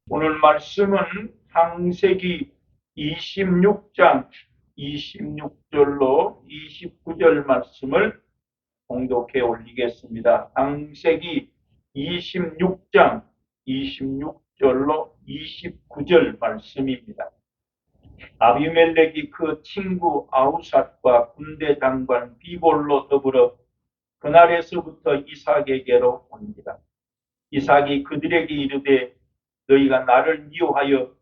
오늘 말씀은 창세기 26장 26절로 29절 말씀을 봉독해 올리겠습니다. 창세기 26장 26절로 29절 말씀입니다. 아비멜렉이 그 친구 아우삿과 군대 장관 비골로 더불어 그날에서부터 이삭에게로 옵니다. 이삭이 그들에게 이르되 너희가 나를 미워하여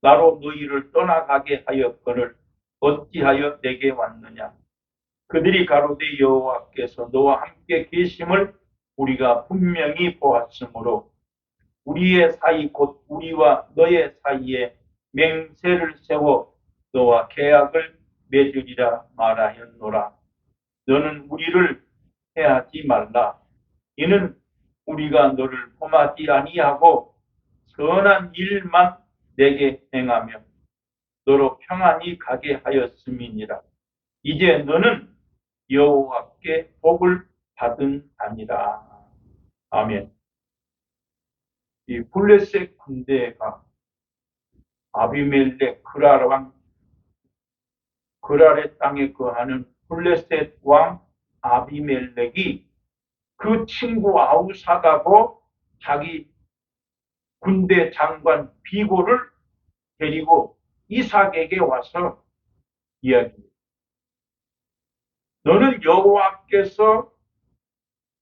나로 너희를 떠나가게 하였거늘 어찌하여 내게 왔느냐. 그들이 가로되 여호와께서 너와 함께 계심을 우리가 분명히 보았으므로 우리의 사이 곧 우리와 너의 사이에 맹세를 세워 너와 계약을 맺으리라 말하였노라. 너는 우리를 해하지 말라. 이는 우리가 너를 범하지 아니하고 선한 일만 내게 행하며 너로 평안히 가게 하였음이니라. 이제 너는 여호와께 복을 받은 아니라. 아멘. 이 블레셋 군대가 아비멜렉 그랄 왕, 그랄의 땅에 거하는 블레셋 왕 아비멜렉이 그 친구 아우삿하고 자기 군대 장관 비골을 데리고 이삭에게 와서 이야기해요. 너는 여호와께서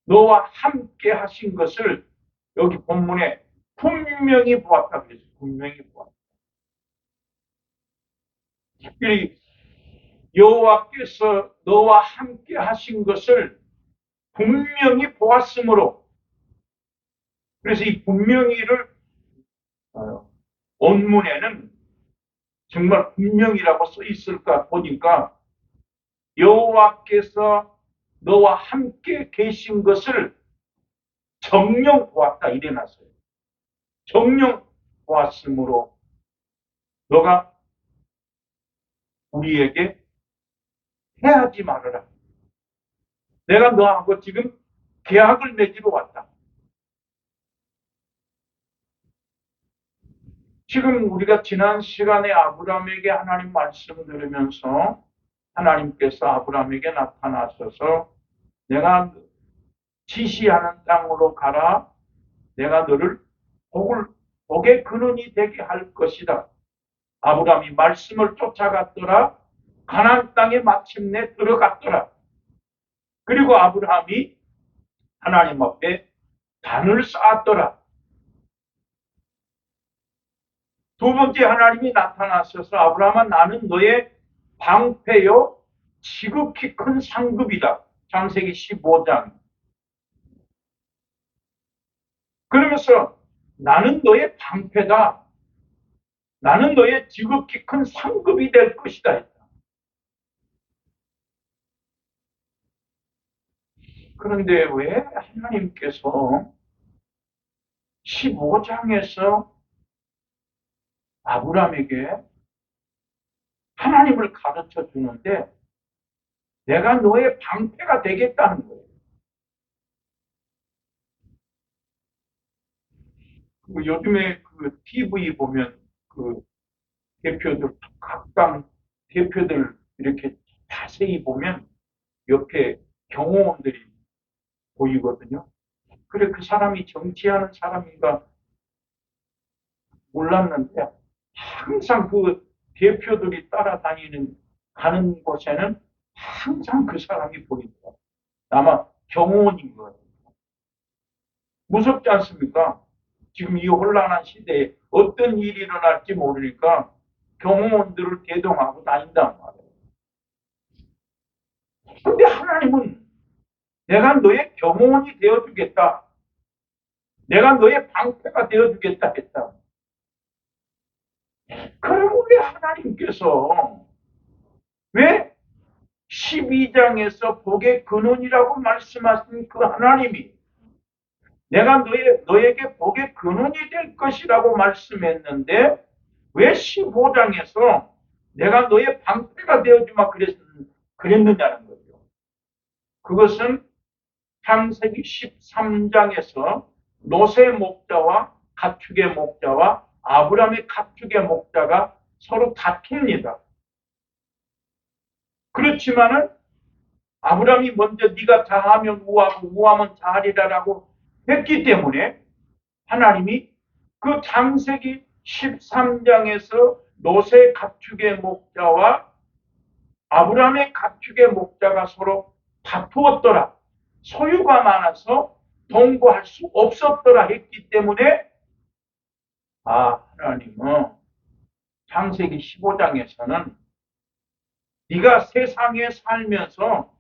너와 함께 하신 것을 여기 본문에 분명히 보았다 그랬어요. 분명히 보았다. 특별히 여호와께서 너와 함께 하신 것을 분명히 보았으므로, 그래서 이 분명히를 원문에는 정말 분명이라고 써 있을까 보니까 여호와께서 너와 함께 계신 것을 정녕 보았다 이래 놨어요. 정녕 보았으므로 너가 우리에게 해하지 말아라. 내가 너하고 지금 계약을 맺으러 왔다. 지금 우리가 지난 시간에 아브라함에게 하나님 말씀 들으면서 하나님께서 아브라함에게 나타나셔서 내가 지시하는 땅으로 가라. 내가 너를 복의 근원이 되게 할 것이다. 아브라함이 말씀을 쫓아갔더라. 가나안 땅에 마침내 들어갔더라. 그리고 아브라함이 하나님 앞에 단을 쌓았더라. 두 번째 하나님이 나타나셔서 아브라함아 나는 너의 방패요 지극히 큰 상급이다. 창세기 15장. 그러면서 나는 너의 방패다. 나는 너의 지극히 큰 상급이 될 것이다 했다. 그런데 왜 하나님께서 15장에서 아브라함에게 하나님을 가르쳐 주는데 내가 너의 방패가 되겠다는 거예요. 요즘에 그 TV 보면 그 대표들, 각당 대표들 이렇게 자세히 보면 옆에 경호원들이 보이거든요. 그래, 그 사람이 정치하는 사람인가 몰랐는데 항상 그 대표들이 따라다니는 가는 곳에는 항상 그 사람이 보인다. 아마 경호원인 거예요. 무섭지 않습니까? 지금 이 혼란한 시대에 어떤 일이 일어날지 모르니까 경호원들을 대동하고 다닌단 말이에요. 그런데 하나님은 내가 너의 경호원이 되어주겠다. 내가 너의 방패가 되어주겠다 했다. 그럼 우리 하나님께서 왜 12장에서 복의 근원이라고 말씀하신 그 하나님이 내가 너에게 복의 근원이 될 것이라고 말씀했는데 왜 15장에서 내가 너의 방패가 되어주마 그랬느냐는 거죠. 그것은 창세기 13장에서 노세 목자와 가축의 목자와 아브라함의 가축의 목자가 서로 다툽니다. 그렇지만은 아브라함이 먼저 네가 자하면 우하고 우하면 자하리라라고 했기 때문에 하나님이 그 창세기 13장에서 롯의 가축의 목자와 아브라함의 가축의 목자가 서로 다투었더라. 소유가 많아서 동거할 수 없었더라 했기 때문에 하나님은 창세기 15장에서는 네가 세상에 살면서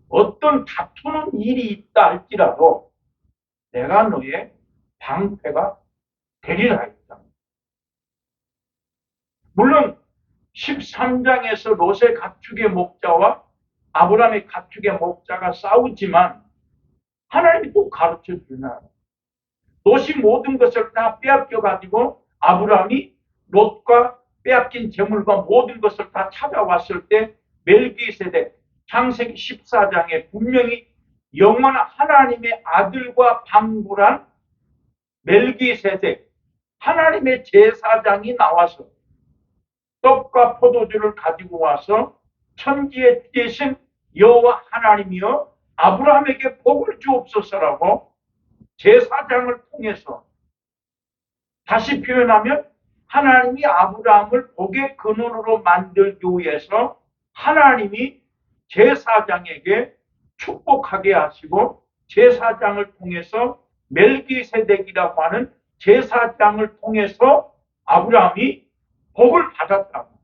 어떤 다투는 일이 있다 할지라도 내가 너의 방패가 되리라 했다. 물론 13장에서 롯의 가축의 목자와 아브라함의 가축의 목자가 싸우지만 하나님이 또 가르쳐 주나. 롯이 모든 것을 다 빼앗겨 가지고 아브라함이 롯과 빼앗긴 재물과 모든 것을 다 찾아왔을 때 멜기세덱 창세기 14장에 분명히 영원한 하나님의 아들과 방불한 멜기세덱 하나님의 제사장이 나와서 떡과 포도주를 가지고 와서 천지의 주신 여호와 하나님이여 아브라함에게 복을 주옵소서라고 제사장을 통해서, 다시 표현하면 하나님이 아브라함을 복의 근원으로 만들기 위해서 하나님이 제사장에게 축복하게 하시고 제사장을 통해서 멜기세덱이라고 하는 제사장을 통해서 아브라함이 복을 받았다고.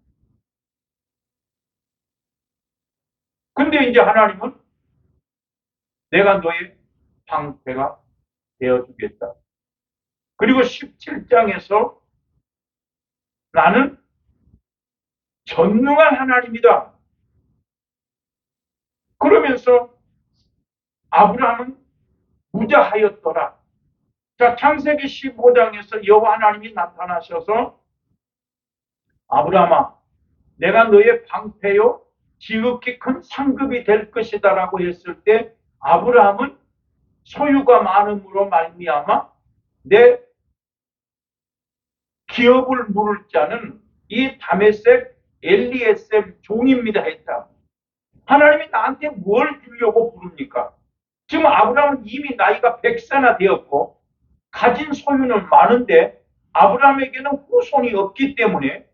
근데 이제 하나님은 내가 너의 방패가 되어주겠다. 그리고 17장에서 나는 전능한 하나님이다. 그러면서 아브라함은 무자하였더라. 자, 창세기 15장에서 여호와 하나님이 나타나셔서 아브라함아, 내가 너의 방패요 지극히 큰 상급이 될 것이다라고 했을 때 아브라함은 소유가 많음으로 말미암아 내 기업을 물을 자는 이 다메섹 엘리에셀 종입니다 했다. 하나님이 나한테 뭘 주려고 부릅니까? 지금 아브라함은 이미 나이가 100세나 되었고 가진 소유는 많은데 아브라함에게는 후손이 없기 때문에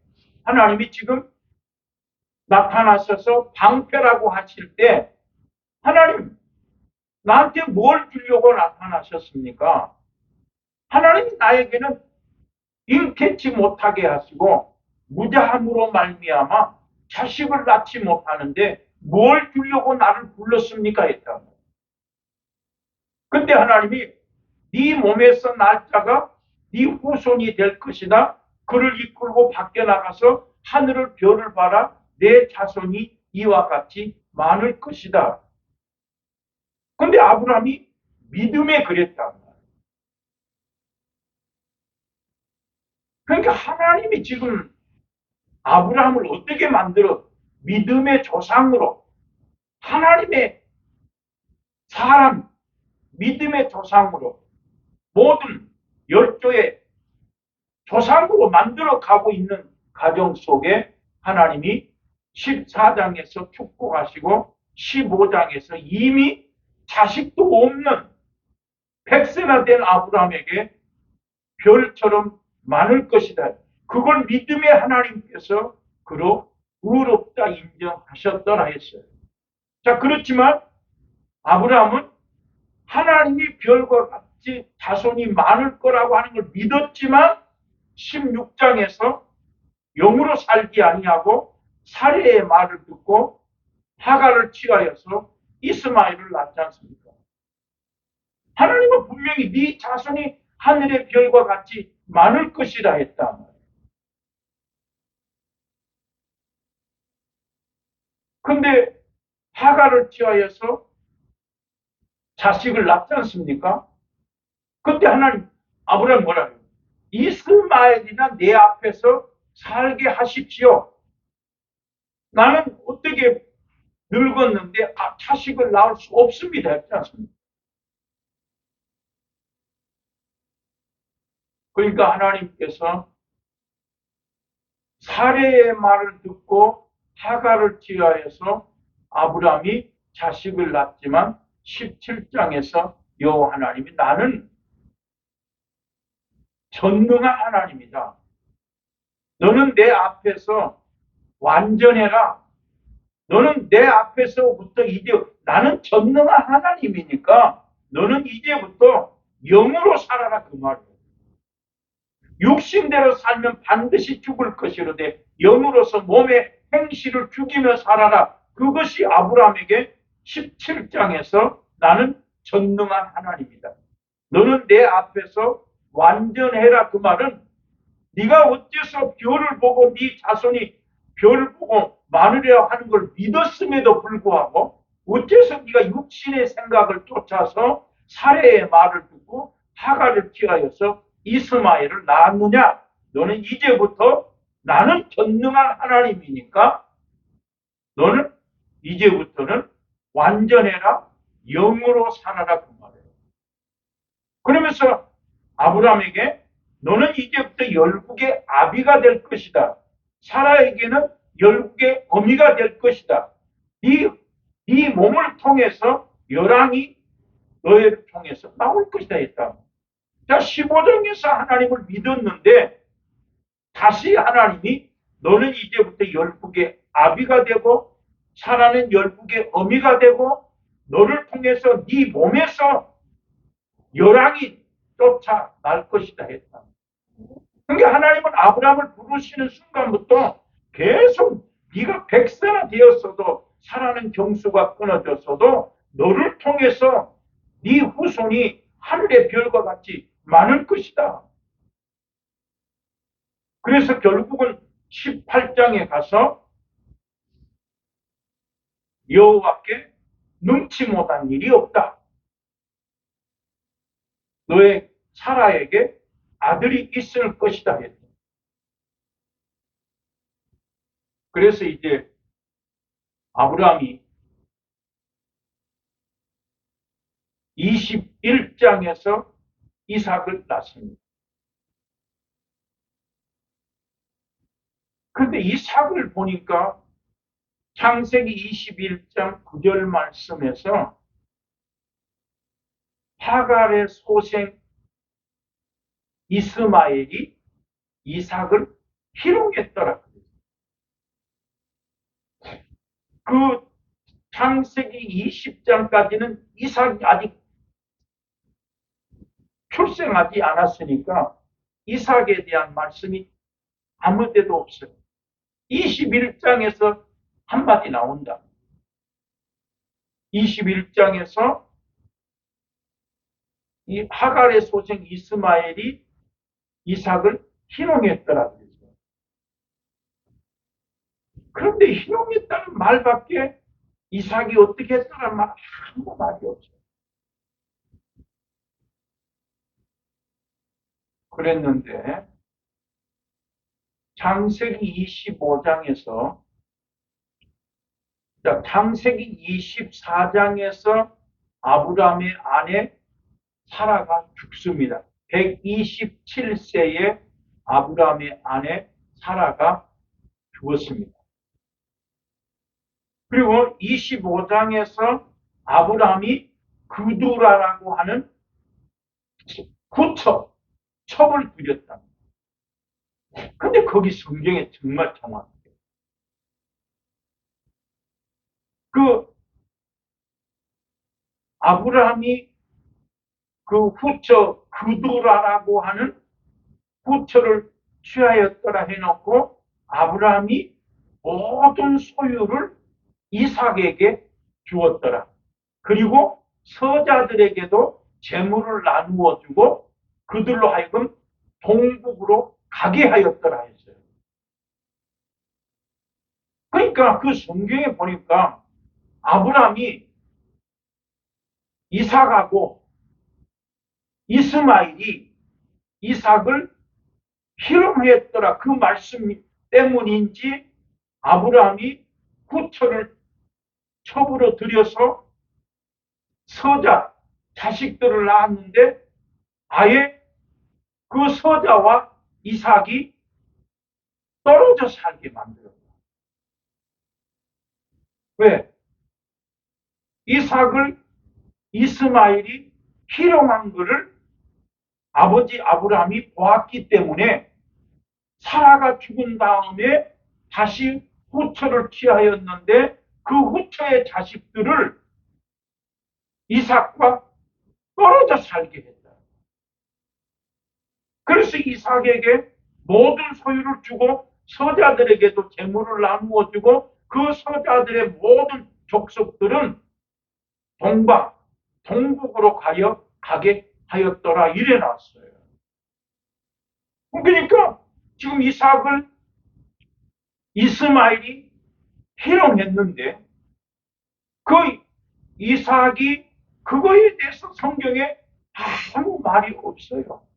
하나님이 지금 나타나셔서 방패라고 하실 때 하나님 나한테 뭘 주려고 나타나셨습니까? 하나님이 나에게는 잉태치 못하게 하시고 무자함으로 말미암아 자식을 낳지 못하는데 뭘 주려고 나를 불렀습니까? 했다. 근데 하나님이 네 몸에서 날 자가 네 후손이 될 것이다. 그를 이끌고 밖에 나가서 하늘을 별을 봐라. 내 자손이 이와 같이 많을 것이다. 근데 아브라함이 믿음에 그랬다. 그러니까 하나님이 지금 아브라함을 어떻게 만들어 믿음의 조상으로, 하나님의 사람, 믿음의 조상으로, 모든 열조의 조상으로 만들어 가고 있는 가정 속에 하나님이 14장에서 축복하시고 15장에서 이미 자식도 없는 100세나 된 아브라함에게 별처럼 많을 것이다. 그걸 믿음의 하나님께서 그로 의롭다 인정하셨더라 했어요. 자, 그렇지만 아브라함은 하나님이 별과 같이 자손이 많을 거라고 하는 걸 믿었지만 16장에서 영으로 살기 아니하고 사례의 말을 듣고 하갈을 취하여서 이스마엘을 낳지 않습니까? 하나님은 분명히 네 자손이 하늘의 별과 같이 많을 것이라 했다. 근데 하갈을 취하여서 자식을 낳지 않습니까? 그때 하나님, 아브라함 뭐라 해요? 이스마엘이나 내 앞에서 살게 하십시오. 나는 어떻게 늙었는데 자식을 낳을 수 없습니다. 했지 않습니까? 그러니까 하나님께서 사례의 말을 듣고 하갈을 취하여서 아브라함이 자식을 낳지만 17장에서 여호와 하나님이 나는 전능한 하나님이다. 너는 내 앞에서 완전해라. 너는 내 앞에서부터 이제 나는 전능한 하나님이니까 너는 이제부터 영으로 살아라 그 말이에요. 육신대로 살면 반드시 죽을 것이로되 영으로서 몸의 행실을 죽이며 살아라. 그것이 아브라함에게 17장에서 나는 전능한 하나님이다. 너는 내 앞에서 완전해라 그 말은 네가 어째서 별을 보고 네 자손이 별을 보고 많으려 하는 걸 믿었음에도 불구하고 어째서 네가 육신의 생각을 쫓아서 사례의 말을 듣고 하갈을 취하여서 이스마엘을 낳았느냐? 너는 이제부터 나는 전능한 하나님이니까 너는 이제부터는 완전해라 영으로 살아라 그 말이에요. 그러면서 아브라함에게 너는 이제부터 열국의 아비가 될 것이다. 사라에게는 열국의 어미가 될 것이다. 네 몸을 통해서 열왕이 너희를 통해서 나올 것이다 했다. 자, 15장에서 하나님을 믿었는데 다시 하나님이 너는 이제부터 열국의 아비가 되고 사라는 열국의 어미가 되고 너를 통해서 네 몸에서 열왕이 쫓아날 것이다 했다. 그러니까 하나님은 아브라함을 부르시는 순간부터 계속 네가 백세나 되었어도 사라는 경수가 끊어졌어도 너를 통해서 네 후손이 하늘의 별과 같이 많을 것이다. 그래서 결국은 18장에 가서 여호와께 능치 못한 일이 없다. 너의 사라에게 아들이 있을 것이다 했다. 그래서 이제 아브라함이 21장에서 이삭을 낳습니다. 그런데 이삭을 보니까 창세기 21장 9절 말씀에서 하갈의 소생 이스마엘이 이삭을 희롱했더라. 그 창세기 20장까지는 이삭이 아직 출생하지 않았으니까 이삭에 대한 말씀이 아무 데도 없어요. 21장에서 한마디 나온다. 21장에서 이 하갈의 소생 이스마엘이 이삭을 희롱했더라. 그런데 희롱했다는 말밖에 이삭이 어떻게 했다는 말 아무 말이 없어요. 그랬는데 창세기 25장에서 창세기 24장에서 아브라함의 아내 사라가 죽습니다. 127세에 아브라함의 아내 사라가 죽었습니다. 그리고 25장에서 아브라함이 그두라라고 하는 첩을 들였다. 근데 거기 성경에 정말 정확해요. 그 아브라함이 그 후처 그두라라고 하는 후처를 취하였더라 해놓고 아브라함이 모든 소유를 이삭에게 주었더라. 그리고 서자들에게도 재물을 나누어 주고 그들로 하여금 동북으로 가게 하였더라 했어요. 그러니까 그 성경에 보니까 아브라함이 이삭하고 이스마엘이 이삭을 희롱했더라 그 말씀 때문인지 아브라함이 후처를 첩으로 들여서 서자 자식들을 낳았는데 아예 그 서자와 이삭이 떨어져 살게 만들어요. 왜? 이삭을 이스마엘이 희롱한 것을 아버지 아브라함이 보았기 때문에 사라가 죽은 다음에 다시 후처를 취하였는데 그 후처의 자식들을 이삭과 떨어져 살게 했다. 그래서 이삭에게 모든 소유를 주고 서자들에게도 재물을 나누어 주고 그 서자들의 모든 족속들은 동북으로 가게 하였더라 이래 놨어요. 그러니까 지금 이삭을 이스마엘이 희롱했는데 그 이삭이 그거에 대해서 성경에 아무 말이 없어요.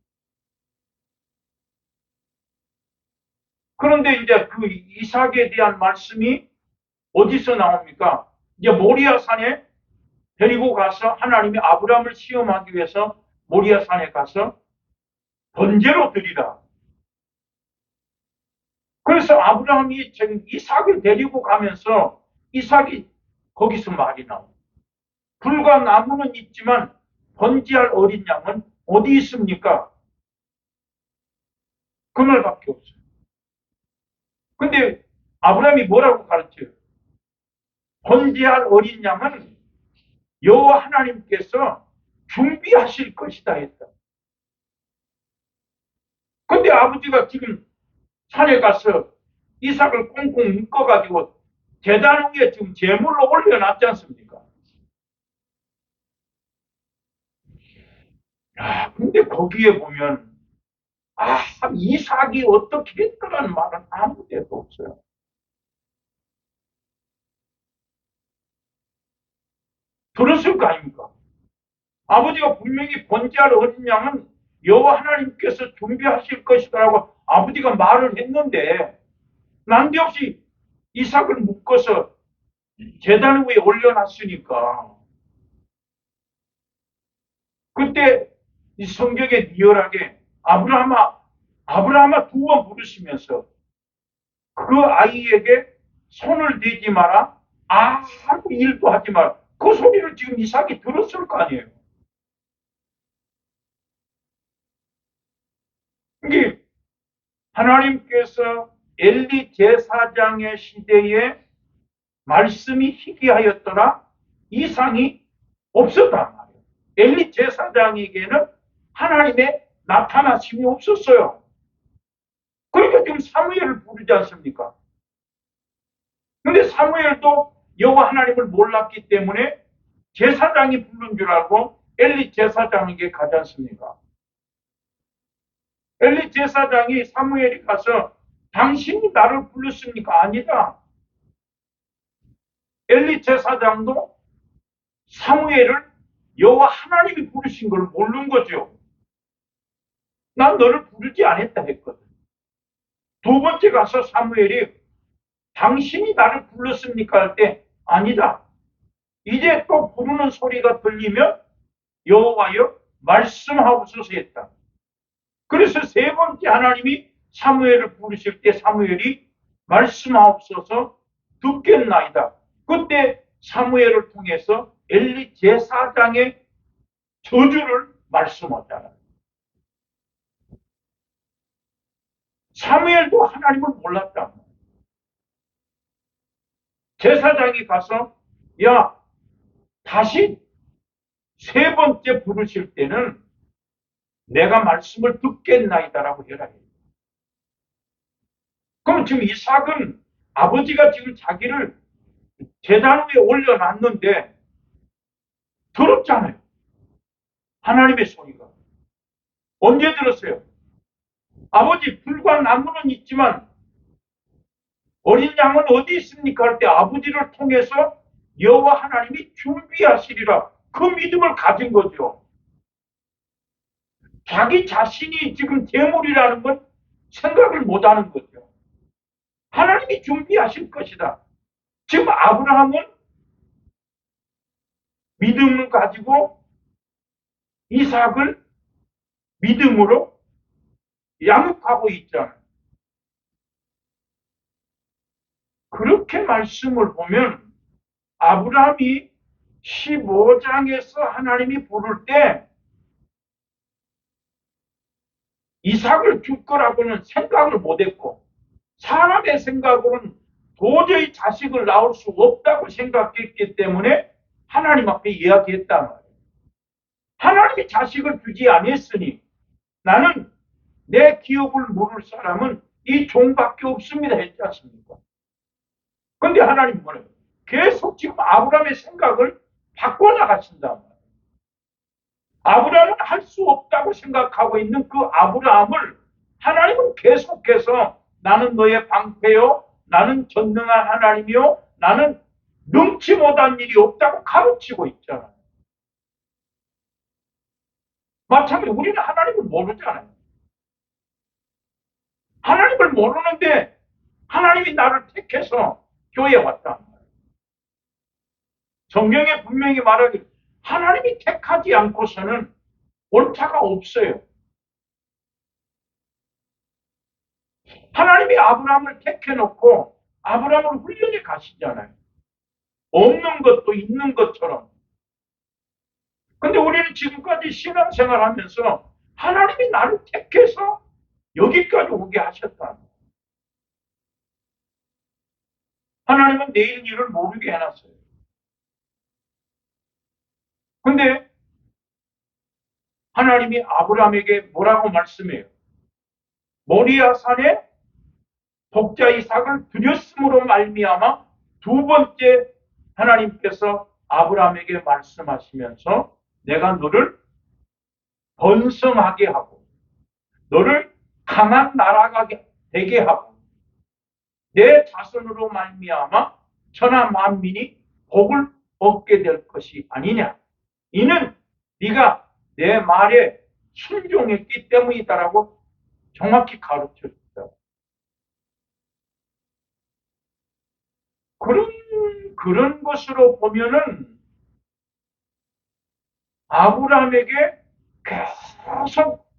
그런데 이제 그 이삭에 대한 말씀이 어디서 나옵니까? 이제 모리아산에 데리고 가서 하나님이 아브라함을 시험하기 위해서 모리아산에 가서 번제로 드리라. 그래서 아브라함이 지금 이삭을 데리고 가면서 이삭이 거기서 말이 나옵니다. 불과 나무는 있지만 번제할 어린 양은 어디 있습니까? 그 말밖에 없어요. 근데 아브라함이 뭐라고 가르쳐요? 번제할 어린 양은 여호와 하나님께서 준비하실 것이다 했다. 근데 아버지가 지금 산에 가서 이삭을 꽁꽁 묶어가지고 제단 위에 지금 제물로 올려놨지 않습니까? 근데 거기에 보면 이삭이 어떻게 했더라는 말은 아무 데도 없어요. 들었을 거 아닙니까? 아버지가 분명히 번제할 어린 양은 여호와 하나님께서 준비하실 것이다라고 아버지가 말을 했는데 난데없이 이삭을 묶어서 제단 위에 올려놨으니까 그때 이 성경에 리얼하게 아브라함아 두 번 부르시면서 그 아이에게 손을 대지 마라. 아무 일도 하지 마라. 그 소리를 지금 이삭이 들었을 거 아니에요. 이게 하나님께서 엘리 제사장의 시대에 말씀이 희귀하였더라. 이상이 없었단 말이에요. 엘리 제사장에게는 하나님의 나타나심이 없었어요. 그러니까 지금 사무엘을 부르지 않습니까? 근데 사무엘도 여호와 하나님을 몰랐기 때문에 제사장이 부른 줄 알고 엘리 제사장에게 가지 않습니까? 엘리 제사장이 사무엘이 가서 당신이 나를 불렀습니까? 아니다. 엘리 제사장도 사무엘을 여호와 하나님이 부르신 걸 모르는 거죠. 난 너를 부르지 않았다 했거든. 두 번째 가서 사무엘이 당신이 나를 불렀습니까? 할 때 아니다. 이제 또 부르는 소리가 들리면 여호와여 말씀하옵소서 했다. 그래서 세 번째 하나님이 사무엘을 부르실 때 사무엘이 말씀하옵소서 듣겠나이다. 그때 사무엘을 통해서 엘리 제사장의 저주를 말씀하잖아요. 사무엘도 하나님을 몰랐다. 제사장이 가서 야 다시 세 번째 부르실 때는 내가 말씀을 듣겠나이다라고 해라. 그럼 지금 이삭은 아버지가 지금 자기를 제단 위에 올려놨는데 들었잖아요. 하나님의 소리가. 언제 들었어요? 아버지 불과 나무는 있지만 어린 양은 어디 있습니까? 할 때 아버지를 통해서 여호와 하나님이 준비하시리라. 그 믿음을 가진 거죠. 자기 자신이 지금 재물이라는 건 생각을 못하는 거죠. 하나님이 준비하실 것이다. 지금 아브라함은 믿음을 가지고 이삭을 믿음으로 양육하고 있잖아요. 그렇게 말씀을 보면 아브라함이 15장에서 하나님이 부를 때 이삭을 줄 거라고는 생각을 못했고 사람의 생각으로는 도저히 자식을 낳을 수 없다고 생각했기 때문에 하나님 앞에 이야기했단 말이에요. 하나님이 자식을 주지 않았으니 나는 내 기업을 물을 사람은 이 종밖에 없습니다 했지 않습니까? 그런데 하나님 뭐래요? 계속 지금 아브라함의 생각을 바꿔나가신단 말이에요. 아브라함은 할 수 없다고 생각하고 있는 그 아브라함을 하나님은 계속해서 나는 너의 방패요, 나는 전능한 하나님이요, 나는 능치 못한 일이 없다고 가르치고 있잖아요. 마찬가지로 우리는 하나님을 모르잖아요. 하나님을 모르는데 하나님이 나를 택해서 교회에 왔단 말이에요. 성경에 분명히 말하기를 하나님이 택하지 않고서는 옳다가 없어요. 하나님이 아브라함을 택해놓고 아브라함을 훈련해 가시잖아요. 없는 것도 있는 것처럼. 근데 우리는 지금까지 신앙생활 하면서 하나님이 나를 택해서 여기까지 오게 하셨다. 하나님은 내일 일을 모르게 해놨어요. 근데 하나님이 아브라함에게 뭐라고 말씀해요? 모리아 산에 독자 이삭을 드렸음으로 말미암아 두 번째 하나님께서 아브라함에게 말씀하시면서 내가 너를 번성하게 하고 너를 강한 나라가 되게 하고 내 자손으로 말미암아 천하 만민이 복을 얻게 될 것이 아니냐. 이는 네가 내 말에 순종했기 때문이다라고 정확히 가르쳐 줬다. 그런 것으로 보면은 아브라함에게 계속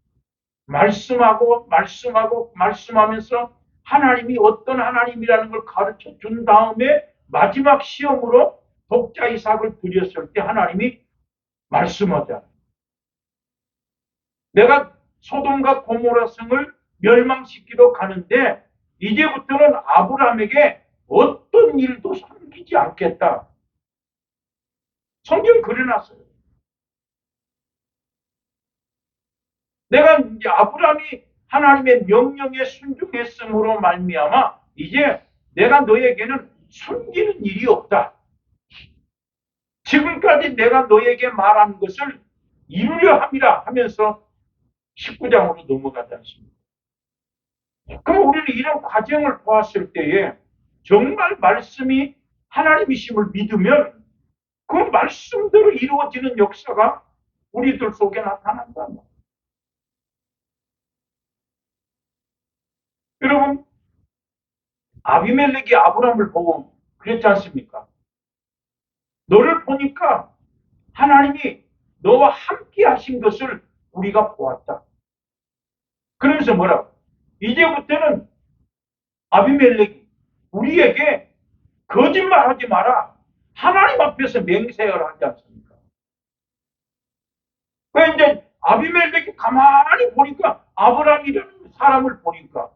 말씀하면서 하나님이 어떤 하나님이라는 걸 가르쳐 준 다음에 마지막 시험으로 독자 이삭을 드렸을 때 하나님이 말씀하자. 내가 소돔과 고모라 성을 멸망시키러 가는데 이제부터는 아브라함에게 어떤 일도 섬기지 않겠다. 성경 그려놨어요. 내가 이제 아브라함이 하나님의 명령에 순종했음으로 말미암아 이제 내가 너에게는 숨기는 일이 없다. 지금까지 내가 너에게 말한 것을 이루려 함이라 하면서 19장으로 넘어가지 않습니다. 그럼 우리는 이런 과정을 보았을 때에 정말 말씀이 하나님이심을 믿으면 그 말씀대로 이루어지는 역사가 우리들 속에 나타난다. 여러분, 아비멜렉이 아브라함을 보고 그랬지 않습니까? 너를 보니까 하나님이 너와 함께 하신 것을 우리가 보았다. 그러면서 뭐라고? 이제부터는 아비멜렉이 우리에게 거짓말하지 마라. 하나님 앞에서 맹세를 하지 않습니까? 그 이제 아비멜렉이 가만히 보니까 아브라함이라는 사람을 보니까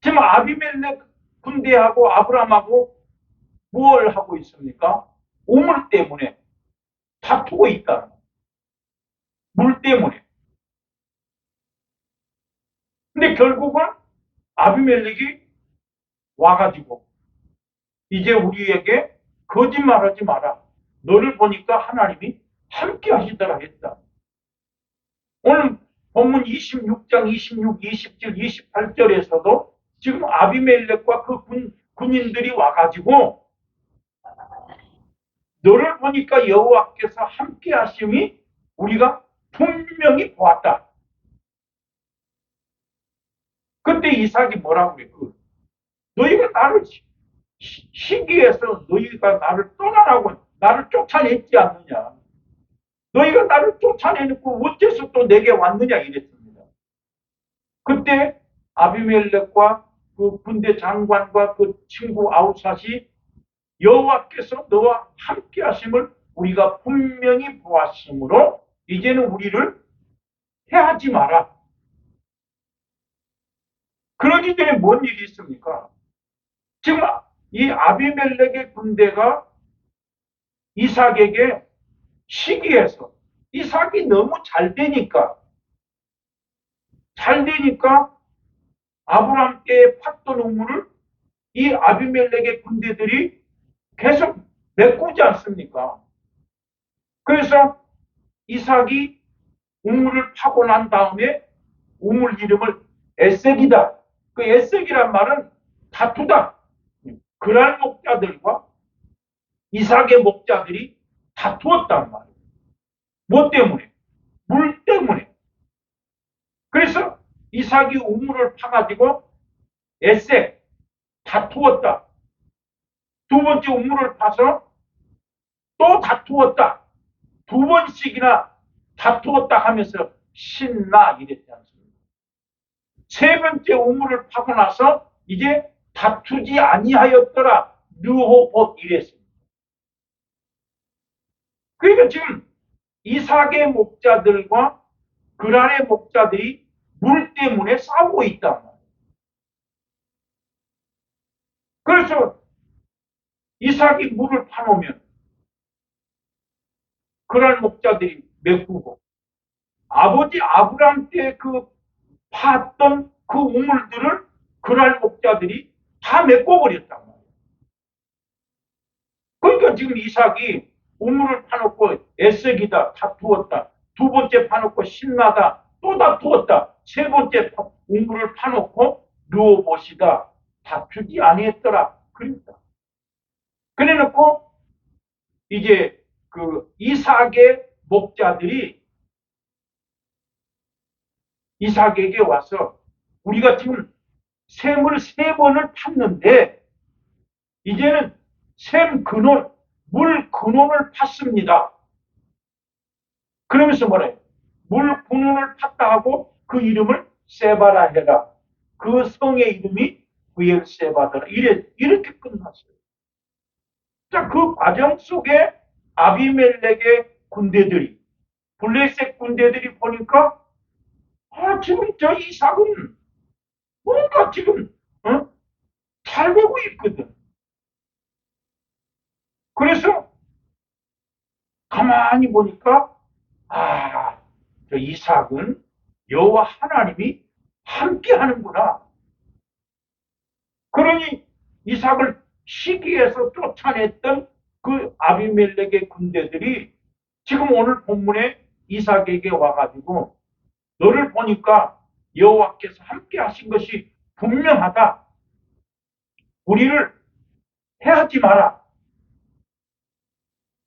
지금 아비멜렉 군대하고 아브라함하고 무엇을 하고 있습니까? 우물 때문에 다투고 있다. 물 때문에. 근데 결국은 아비멜렉이 와가지고 이제 우리에게 거짓말하지 마라. 너를 보니까 하나님이 함께 하시더라 했다. 오늘 본문 26장 26, 27, 28절에서도 지금 아비멜렉과 그 군인들이 와가지고 너를 보니까 여호와께서 함께 하심이 우리가 분명히 보았다. 그때 이삭이 뭐라고 그래? 너희가 나를 시기해서 너희가 나를 떠나라고 나를 쫓아냈지 않느냐. 너희가 나를 쫓아내놓고 어째서 또 내게 왔느냐 이랬습니다. 그때 아비멜렉과 그 군대 장관과 그 친구 아우삿이 여호와께서 너와 함께 하심을 우리가 분명히 보았으므로 이제는 우리를 해하지 마라. 그러기 전에 뭔 일이 있습니까? 지금 이 아비멜렉의 군대가 이삭에게 시기해서 이삭이 너무 잘 되니까 아브라함 때에 팠던 우물을 이 아비멜렉의 군대들이 계속 메꾸지 않습니까? 그래서 이삭이 우물을 파고 난 다음에 우물 이름을 에색이다. 그 에색이란 말은 다투다. 그랄 목자들과 이삭의 목자들이 다투었단 말이에요. 뭐 때문에? 물 때문에. 그래서 이삭이 우물을 파가지고 에색 다투었다. 두 번째 우물을 파서 또 다투었다. 두 번씩이나 다투었다 하면서 신나 이랬지 않습니까? 세 번째 우물을 파고 나서 이제 다투지 아니하였더라. 르호봇 이랬습니다. 그러니까 지금 이삭의 목자들과 그랄의 목자들이 물 때문에 싸우고 있단 말이에요. 그래서 이삭이 물을 파놓으면 그랄 목자들이 메꾸고 아버지 아브람 때 그 팠던 그 우물들을 그랄 목자들이 다 메꿔버렸단 말이에요. 그러니까 지금 이삭이 우물을 파놓고 애석이다 다투었다. 두 번째 파놓고 신나다 또 다투었다. 세 번째 우물을 파놓고 르호봇이다 다투지 아니했더라. 그랬다. 그래놓고 이제 그 이삭의 목자들이 이삭에게 와서 우리가 지금 샘을 세 번을 팠는데 이제는 샘 근원, 물 근원을 팠습니다. 그러면서 뭐래요? 물 근원을 팠다 하고 그 이름을 세바라 해라. 그 성의 이름이 브엘세바더라. 이렇게 끝났어요. 자, 그 과정 속에 아비멜렉의 군대들이, 블레셋 군대들이 보니까 지금 저 이삭은 뭔가 지금 잘 되고 있거든. 그래서 가만히 보니까 저 이삭은 여호와 하나님이 함께 하는구나. 그러니 이삭을 시기해서 쫓아냈던 그 아비멜렉의 군대들이 지금 오늘 본문에 이삭에게 와가지고 너를 보니까 여호와께서 함께 하신 것이 분명하다. 우리를 해하지 마라.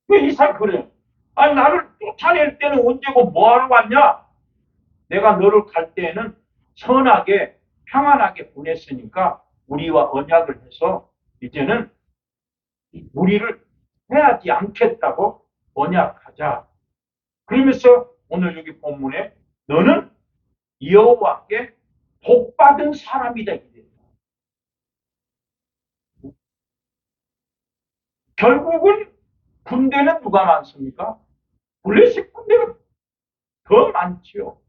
왜 이삭 그래? 나를 쫓아낼 때는 언제고 뭐하러 왔냐? 내가 너를 갈 때에는 선하게 평안하게 보냈으니까 우리와 언약을 해서 이제는 우리를 해하지 않겠다고 언약하자. 그러면서 오늘 여기 본문에 너는 여호와께 복받은 사람이다. 결국은 군대는 누가 많습니까? 블레셋 군대가 더 많지요.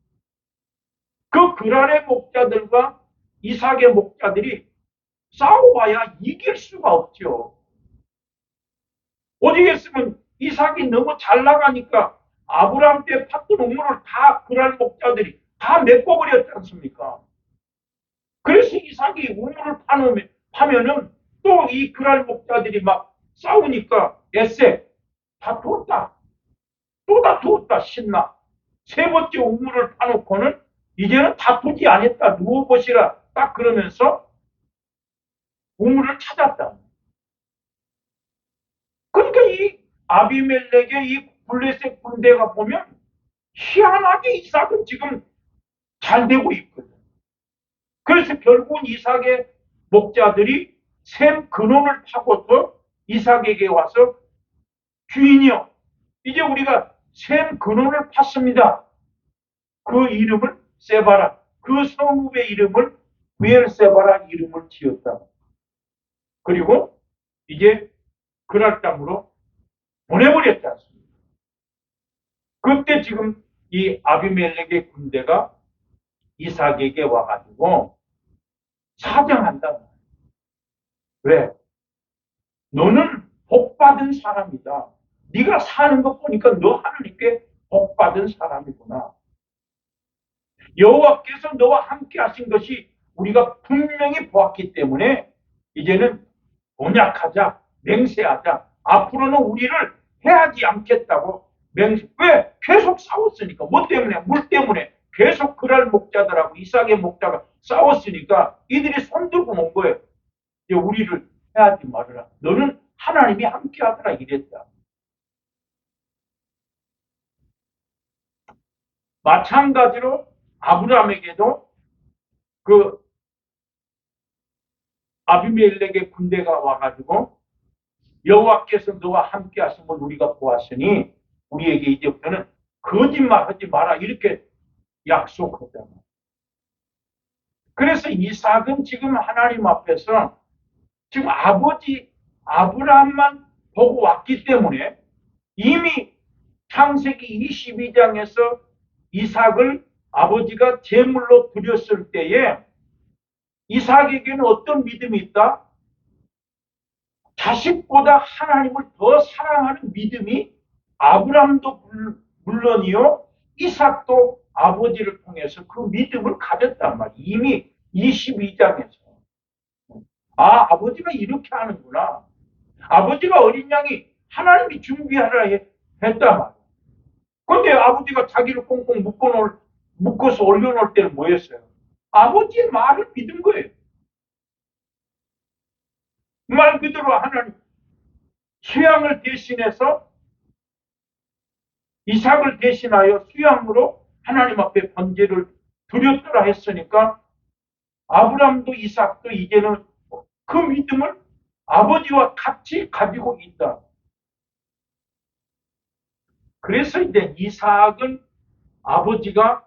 그 그랄의 목자들과 이삭의 목자들이 싸워봐야 이길 수가 없죠. 어디겠으면 이삭이 너무 잘 나가니까 아브라함 때 팠던 우물을 다 그랄 목자들이 다 메꿔버렸지 않습니까? 그래서 이삭이 우물을 파면은 또 이 그랄 목자들이 막 싸우니까 에세 다투었다. 또 다투었다. 신나. 세 번째 우물을 파놓고는 이제는 다투지 않았다. 누워보시라. 딱 그러면서 우물을 찾았다. 그러니까 이 아비멜렉의 이 블레셋 군대가 보면 희한하게 이삭은 지금 잘 되고 있거든. 그래서 결국은 이삭의 목자들이 샘 근원을 파고서 이삭에게 와서 주인이여 이제 우리가 샘 근원을 팠습니다. 그 이름을 세바라 그 성읍의 이름을 브엘세바라 이름을 지었다. 그리고 이제 그날 땅으로 보내버렸지 않습니까? 그때 지금 이 아비멜렉의 군대가 이삭에게 와가지고 사정한다. 왜? 너는 복받은 사람이다. 네가 사는 거 보니까 너 하나님께 복받은 사람이구나. 여호와께서 너와 함께 하신 것이 우리가 분명히 보았기 때문에 이제는 언약하자, 맹세하자. 앞으로는 우리를 해하지 않겠다고 맹세. 왜? 계속 싸웠으니까. 뭐 때문에? 물 때문에. 계속 그랄 목자들하고 이삭의 목자가 싸웠으니까 이들이 손들고 온 거예요. 이제 우리를 해하지 말아라. 너는 하나님이 함께 하더라 이랬다. 마찬가지로 아브라함에게도 그 아비멜렉의 군대가 와가지고 여호와께서 너와 함께 하심을 우리가 보았으니 우리에게 이제부터는 거짓말하지 마라 이렇게 약속했다. 그래서 이삭은 지금 하나님 앞에서 지금 아버지 아브라함만 보고 왔기 때문에 이미 창세기 22장에서 이삭을 아버지가 제물로 드렸을 때에 이삭에게는 어떤 믿음이 있다? 자식보다 하나님을 더 사랑하는 믿음이 아브라함도 물론이요 이삭도 아버지를 통해서 그 믿음을 가졌단 말이에요. 이미 22장에서. 아버지가 이렇게 하는구나. 아버지가 어린 양이 하나님이 준비하라 했단 말이에요. 그런데 아버지가 자기를 꽁꽁 묶어서 올려놓을 때는 뭐였어요? 아버지의 말을 믿은 거예요. 말 그대로 하나님 수양을 대신해서 이삭을 대신하여 수양으로 하나님 앞에 번제를 드렸더라 했으니까 아브라함도 이삭도 이제는 그 믿음을 아버지와 같이 가지고 있다. 그래서 이제 이삭은 아버지가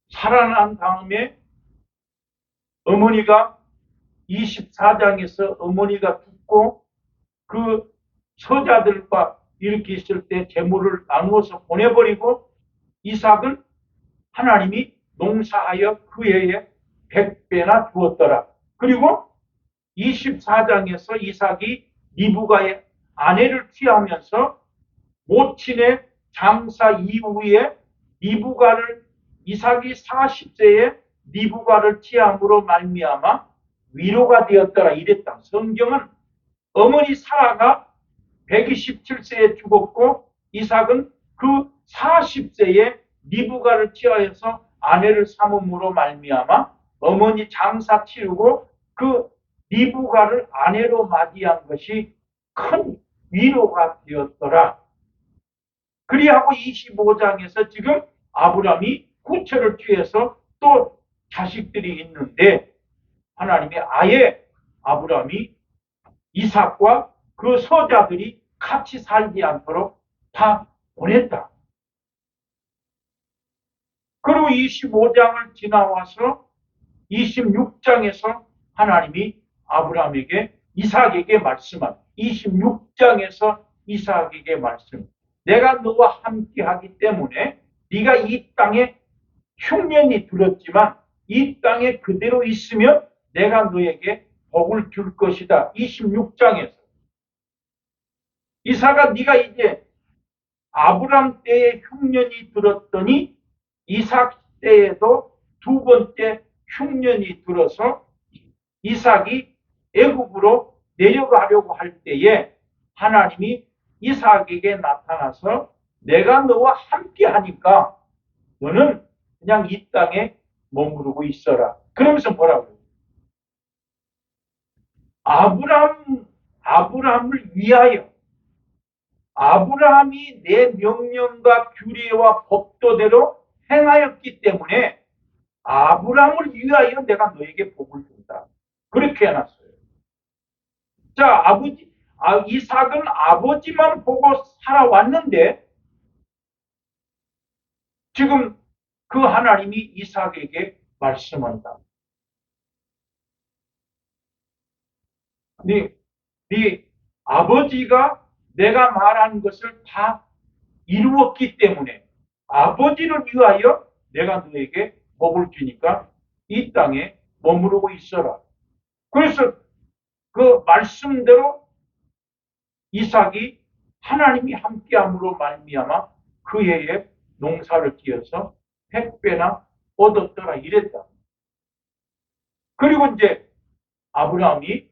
살아난 다음에 어머니가 24장에서 어머니가 죽고 그 서자들과 이렇게 있을 때 재물을 나누어서 보내버리고 이삭은 하나님이 농사하여 그 해에 100배나 주었더라. 그리고 24장에서 이삭이 리브가의 아내를 취하면서 모친의 장사 이후에 이삭이 40세에 리브가를 취함으로 말미암아 위로가 되었더라 이랬다. 성경은 어머니 사라가 127세에 죽었고 이삭은 그 40세에 리브가를 취하여서 아내를 삼음으로 말미암아 어머니 장사 치르고 그 리브가를 아내로 맞이한 것이 큰 위로가 되었더라. 그리하고 25장에서 지금 아브라함이 후처를 취해서 또 자식들이 있는데 하나님이 아예 아브라함이 이삭과 그 서자들이 같이 살지 않도록 다 보냈다. 그리고 25장을 지나와서 26장에서 하나님이 아브라함에게 이삭에게 말씀한 26장에서 이삭에게 말씀. 내가 너와 함께하기 때문에 네가 이 땅에 흉년이 들었지만 이 땅에 그대로 있으면 내가 너에게 복을 줄 것이다. 26장에서 이삭아 네가 이제 아브람 때에 흉년이 들었더니 이삭 때에도 두 번째 흉년이 들어서 이삭이 애굽으로 내려가려고 할 때에 하나님이 이삭에게 나타나서 내가 너와 함께 하니까 너는 그냥 이 땅에 머무르고 있어라. 그러면서 뭐라고요? 아브라함을 위하여 아브라함이 내 명령과 규례와 법도대로 행하였기 때문에 아브라함을 위하여 내가 너에게 복을 준다. 그렇게 해놨어요. 자, 이삭은 아버지만 보고 살아왔는데 지금 그 하나님이 이삭에게 말씀한다. 네 아버지가 내가 말한 것을 다 이루었기 때문에 아버지를 위하여 내가 너에게 복을 주니까 이 땅에 머무르고 있어라. 그래서 그 말씀대로 이삭이 하나님이 함께함으로 말미암아 그 해에 농사를 지어서 100배나 얻었더라 이랬다. 그리고 이제 아브라함이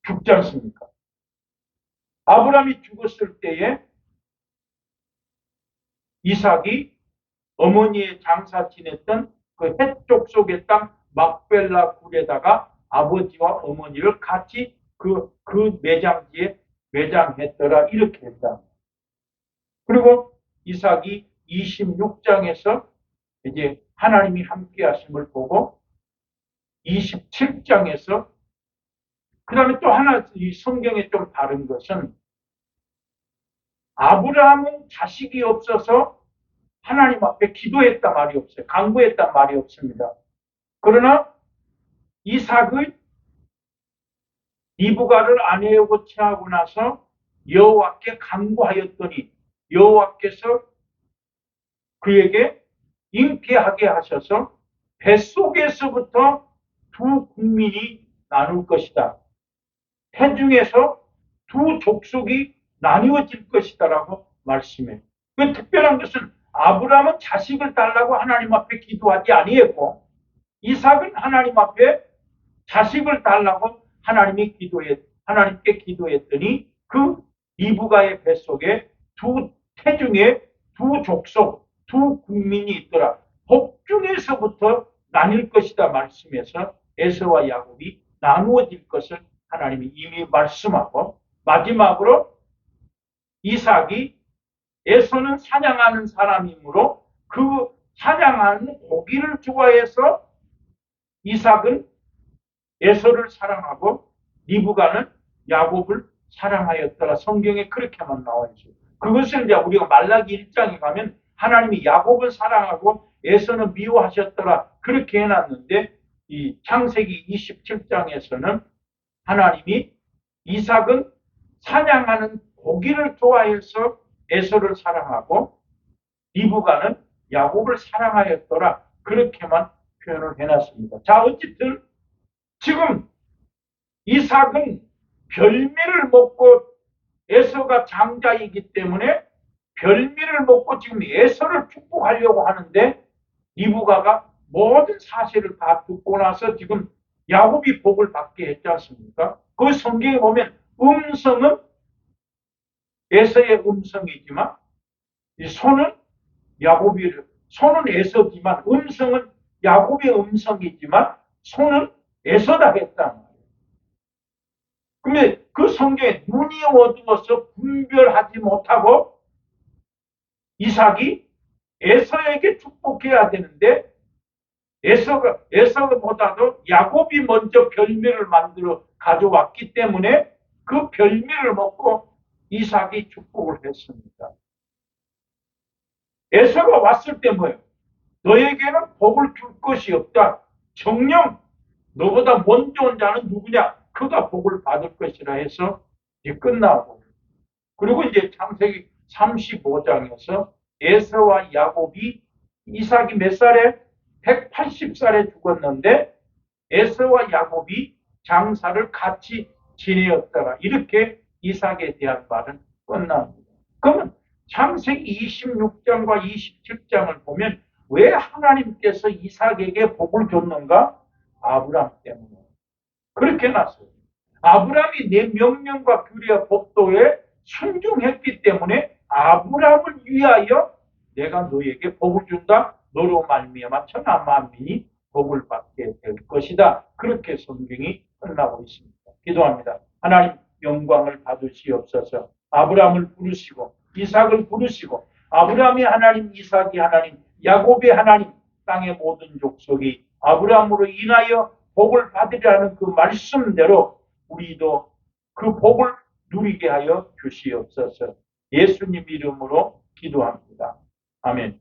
죽지 않습니까? 아브라함이 죽었을 때에 이삭이 어머니의 장사 지냈던 그 헷족 속의 땅 막벨라 굴에다가 아버지와 어머니를 같이 그 매장지에 매장했더라 이렇게 했다. 그리고 이삭이 26장에서 이제 하나님이 함께 하심을 보고 27장에서 그 다음에 또 하나 이 성경에 좀 다른 것은 아브라함은 자식이 없어서 하나님 앞에 기도했단 말이 없어요. 간구했단 말이 없습니다. 그러나 이삭의 리브가를 아내하고 취하고 나서 여호와께 간구하였더니 여호와께서 그에게 잉태하게 하셔서 뱃속에서부터 두 국민이 나눌 것이다. 태중에서 두 족속이 나뉘어질 것이다라고 말씀해요. 그 특별한 것은 아브라함은 자식을 달라고 하나님 앞에 기도하지 아니했고 이삭은 하나님 앞에 자식을 달라고 하나님께 기도했더니 그 리브가의 뱃속에 두 태중에 두 족속, 두 국민이 있더라. 복중에서부터 나뉠 것이다 말씀해서 에서와 야곱이 나누어질 것을 하나님이 이미 말씀하고 마지막으로 이삭이 에서는 사냥하는 사람이므로 그 사냥하는 고기를 좋아해서 이삭은 에서를 사랑하고 리브가는 야곱을 사랑하였더라. 성경에 그렇게만 나와 있어요. 그것을 이제 우리가 말라기 1장에 가면 하나님이 야곱을 사랑하고 에서는 미워하셨더라. 그렇게 해놨는데 이 창세기 27장에서는 하나님이 이삭은 사냥하는 고기를 좋아해서 에서를 사랑하고 리브가는 야곱을 사랑하였더라. 그렇게만 표현을 해놨습니다. 자, 어쨌든 지금 이삭은 별미를 먹고 에서가 장자이기 때문에 별미를 먹고 지금 에서를 축복하려고 하는데 리브가가 모든 사실을 다 듣고 나서 지금 야곱이 복을 받게 했지 않습니까? 그 성경에 보면 음성은 에서의 음성이지만 이 손은 손은 에서지만 음성은 야곱의 음성이지만 손은 에서다 했단 말이에요. 근데 그 성경에 눈이 어두워서 분별하지 못하고 이삭이 에서에게 축복해야 되는데 에서보다도 야곱이 먼저 별미를 만들어 가져왔기 때문에 그 별미를 먹고 이삭이 축복을 했습니다. 에서가 왔을 때 뭐예요? 너에게는 복을 줄 것이 없다. 정녕 너보다 먼저 온 자는 누구냐? 그가 복을 받을 것이라 해서 이제 끝나고 그리고 이제 창세기 35장에서 에서와 야곱이 이삭이 몇 살에? 180살에 죽었는데 에서와 야곱이 장사를 같이 지내었더라. 이렇게 이삭에 대한 말은 끝납니다. 그러면 창세기 26장과 27장을 보면 왜 하나님께서 이삭에게 복을 줬는가? 아브라함 때문에. 그렇게 났어요. 아브라함이 내 명령과 규례와 법도에 순종했기 때문에 아브라함을 위하여 내가 너에게 복을 준다. 너로 말미암아 천하 만민이 복을 받게 될 것이다. 그렇게 성경이 끝나고 있습니다. 기도합니다. 하나님 영광을 받으시옵소서. 아브라함을 부르시고 이삭을 부르시고 아브라함이 하나님, 이삭이 하나님, 야곱의 하나님, 땅의 모든 족속이 아브라함으로 인하여 복을 받으리라는 그 말씀대로 우리도 그 복을 누리게 하여 주시옵소서. 예수님 이름으로 기도합니다. 아멘.